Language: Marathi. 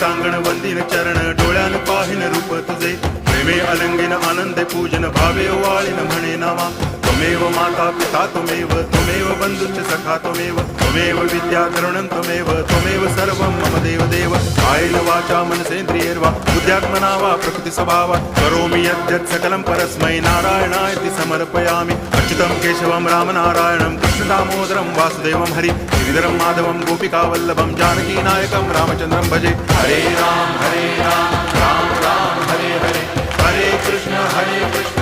सांगण वंदिन चरण डोळ्यान पाहिन रूप तुझे प्रेमे अलंगिन आनंदे पूजन भावे वाळीन म्हणे नामा त्वमेव माता पिता त्वमेव बंधुश्च सखा त्वमेव विद्या तरुणं त्वमेव सर्वं मम देव कायेन वाचा मनसेन्द्रियैर्वा बुद्ध्यात्मना वा प्रकृति स्वभावा करोमि यद्यत् सकलं परस्मै नारायणायति समर्पयामि अच्युतं केशवं रामनारायणं कृष्णदामोदरं वासुदेवं हरि गिरिधरं माधवं गोपिकावल्लभं जानकीनायकं रामचन्द्रं भजे हरे राम राम राम हरे हरे हरे कृष्ण